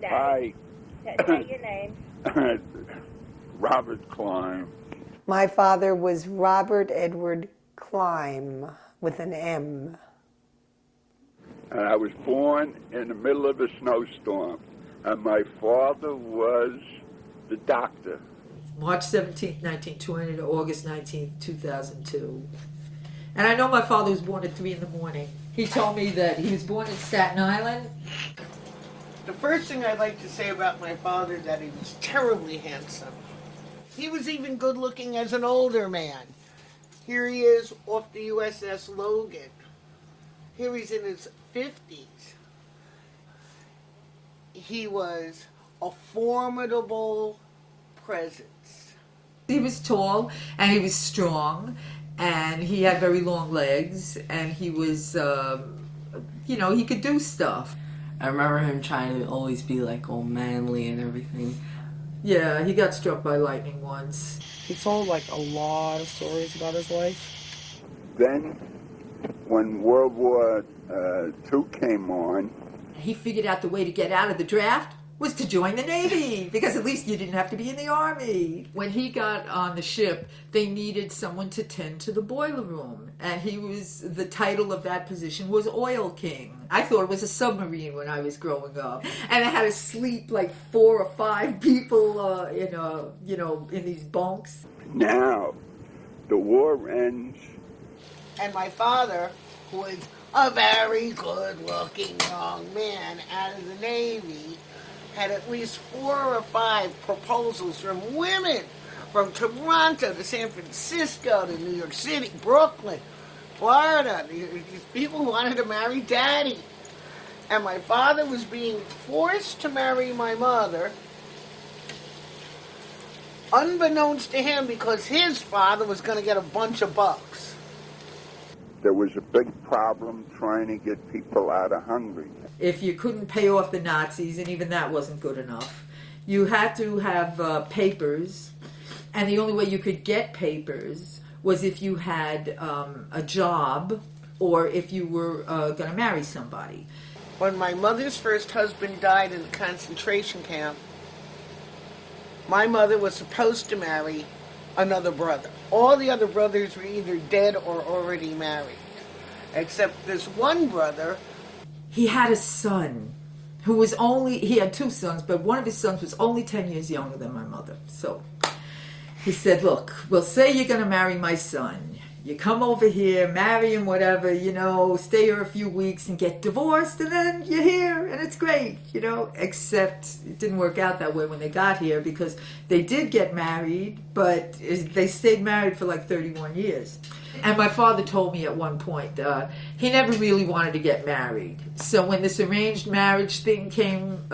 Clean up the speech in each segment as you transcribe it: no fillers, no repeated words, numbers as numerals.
Daddy. Hi. Say your name. Robert Kleim. My father was Robert Edward Kleim with an M. And I was born in the middle of a snowstorm. And my father was the doctor. March 17th, 1920 to August 19th, 2002. And I know my father was born at 3 in the morning. He told me that he was born in Staten Island. The first thing I'd like to say about my father is that he was terribly handsome. He was even good looking as an older man. Here he is off the USS Logan. Here he's in his 50s. He was a formidable presence. He was tall and he was strong and he had very long legs and he was, he could do stuff. I remember him trying to always be like all manly and everything. Yeah, he got struck by lightning once. He told like a lot of stories about his life. Then, when World War II came on, he figured out the way to get out of the draft was to join the Navy, because at least you didn't have to be in the Army. When he got on the ship, they needed someone to tend to the boiler room, and the title of that position was Oil King. I thought it was a submarine when I was growing up, and I had to sleep like 4 or 5 people in these bunks. Now, the war ends. And my father, who was a very good-looking young man out of the Navy, had at least 4 or 5 proposals from women from Toronto to San Francisco to New York City, Brooklyn, Florida. These people who wanted to marry Daddy. And my father was being forced to marry my mother, unbeknownst to him, because his father was going to get a bunch of bucks. There was a big problem trying to get people out of Hungary. If you couldn't pay off the Nazis, and even that wasn't good enough, you had to have papers, and the only way you could get papers was if you had a job or if you were going to marry somebody. When my mother's first husband died in the concentration camp, my mother was supposed to marry another brother. All the other brothers were either dead or already married, except this one brother. He had a son he had 2 sons, but one of his sons was only 10 years younger than my mother. So he said, look, we'll say you're going to marry my son. You come over here, marry him, whatever, stay here a few weeks and get divorced, and then you're here, and it's great, except it didn't work out that way when they got here, because they did get married, but they stayed married for like 31 years. And my father told me at one point, he never really wanted to get married. So when this arranged marriage thing came,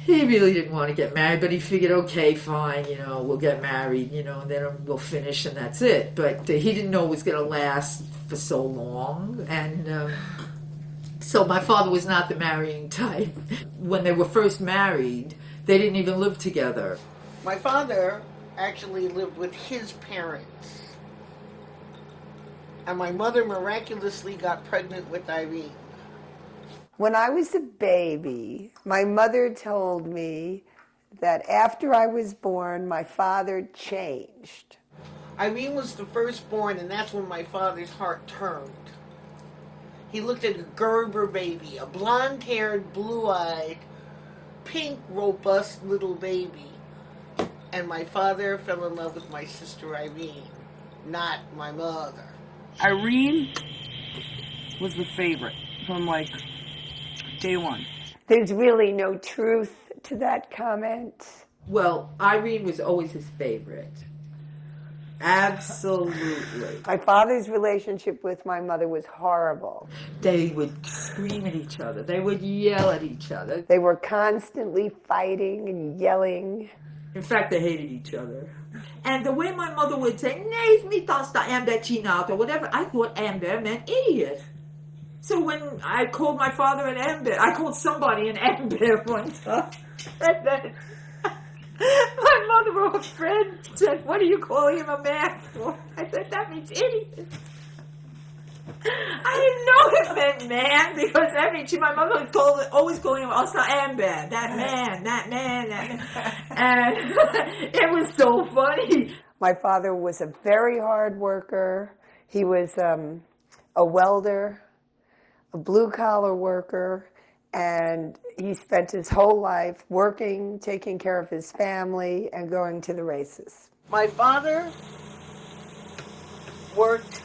he really didn't want to get married, but he figured, okay, fine, we'll get married, and then we'll finish and that's it. But he didn't know it was going to last for so long. And so my father was not the marrying type. When they were first married, they didn't even live together. My father actually lived with his parents. And my mother miraculously got pregnant with Irene. When I was a baby, my mother told me that after I was born, my father changed. Irene was the firstborn, and that's when my father's heart turned. He looked at a Gerber baby, a blonde-haired, blue-eyed, pink, robust little baby. And my father fell in love with my sister Irene, not my mother. Irene was the favorite from day one. There's really no truth to that comment. Well, Irene was always his favorite. Absolutely. My father's relationship with my mother was horrible. They would scream at each other. They would yell at each other. They were constantly fighting and yelling. In fact, they hated each other. And the way my mother would say, "Nee, mi tasta Amber Chinat," or whatever, I thought Amber meant idiot. So when I called my father an Amber, I called somebody an Amber one time. And then my mother or a friend said, "What are you calling him a man for?" I said, "That means idiot." I didn't know it meant man because my mother was always calling him also Ambad, that man. And it was so funny. My father was a very hard worker. He was a welder, a blue-collar worker, and he spent his whole life working, taking care of his family, and going to the races. My father worked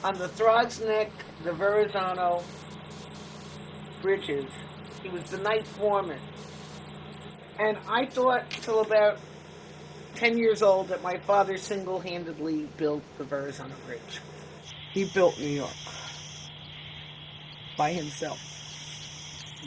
on the Throgs Neck, the Verrazano bridges. He was the night foreman. And I thought till about 10 years old that my father single-handedly built the Verrazano Bridge. He built New York by himself.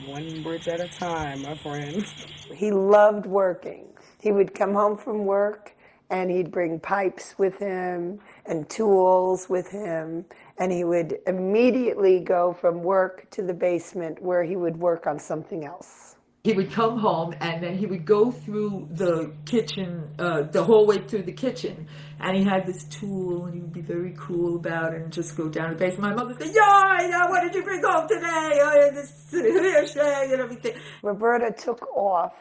One bridge at a time, my friend. He loved working. He would come home from work and he'd bring pipes with him and tools with him, and he would immediately go from work to the basement where he would work on something else. He would come home and then he would go through the kitchen, the hallway through the kitchen, and he had this tool and he would be very cool about it and just go down to the basement. My mother would say, "Yoy, what did you bring home today? Oh, this hearsay and everything." Roberta took off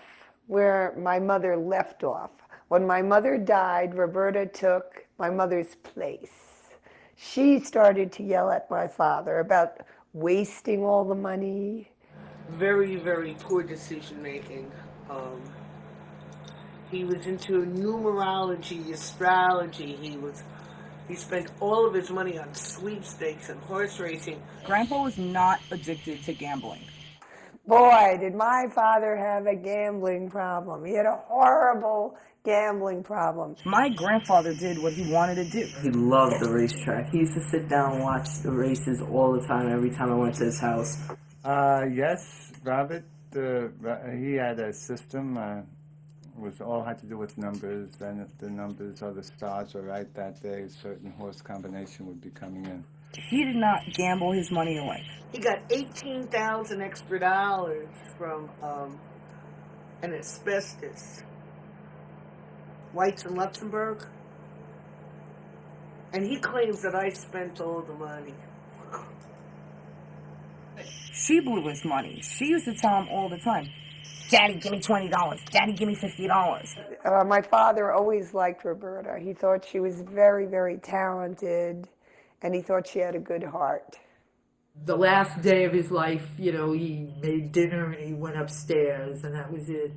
where my mother left off. When my mother died, Roberta took my mother's place. She started to yell at my father about wasting all the money. Very, very poor decision making. He was into numerology, astrology. He spent all of his money on sweepstakes and horse racing. Grandpa was not addicted to gambling. Boy, did my father have a gambling problem. He had a horrible gambling problem. My grandfather did what he wanted to do. He loved the racetrack. He used to sit down and watch the races all the time, every time I went to his house. Yes, Robert, he had a system, was all had to do with numbers, and if the numbers or the stars were right that day, a certain horse combination would be coming in. He did not gamble his money away. He got $18,000 extra dollars from an asbestos, Whites in Luxembourg, and he claims that I spent all the money. She blew his money. She used to tell him all the time, "Daddy, give me $20. Daddy, give me $50. My father always liked Roberta. He thought she was very, very talented, and he thought she had a good heart. The last day of his life, he made dinner and he went upstairs, and that was it.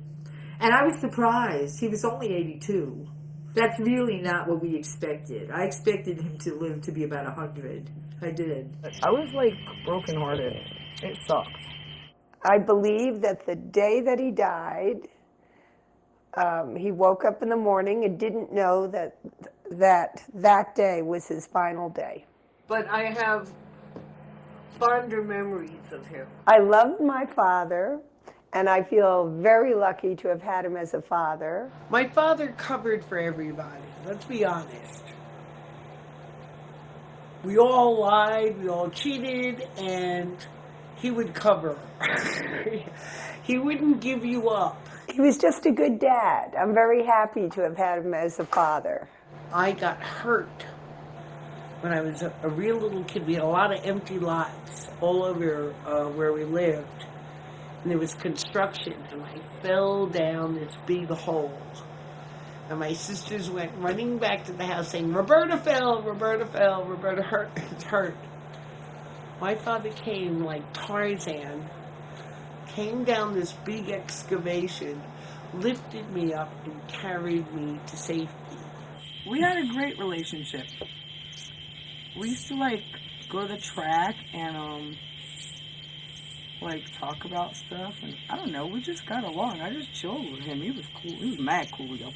And I was surprised. He was only 82. That's really not what we expected. I expected him to live to be about 100. I did. I was brokenhearted. It sucked. I believe that the day that he died, he woke up in the morning and didn't know that day was his final day. But I have fonder memories of him. I loved my father, and I feel very lucky to have had him as a father. My father covered for everybody, let's be honest. We all lied, we all cheated, and he would cover. He wouldn't give you up. He was just a good dad. I'm very happy to have had him as a father. I got hurt when I was a real little kid. We had a lot of empty lots all over where we lived. And there was construction, and I fell down this big hole. And my sisters went running back to the house saying, Roberta fell, Roberta hurt, it's hurt. My father came like Tarzan, came down this big excavation, lifted me up, and carried me to safety. We had a great relationship. We used to go to the track and talk about stuff, and I don't know, we just got along. I just chilled with him. He was cool. He was mad cool, though.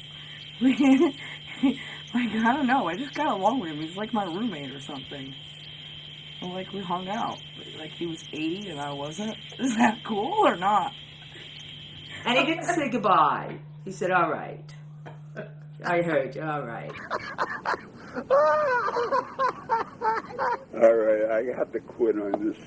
I don't know, I just got along with him. He's like my roommate or something. And we hung out. He was 80 and I wasn't. Is that cool or not? And he didn't say goodbye. He said, all right. I heard you, all right. All right, I have to quit on this.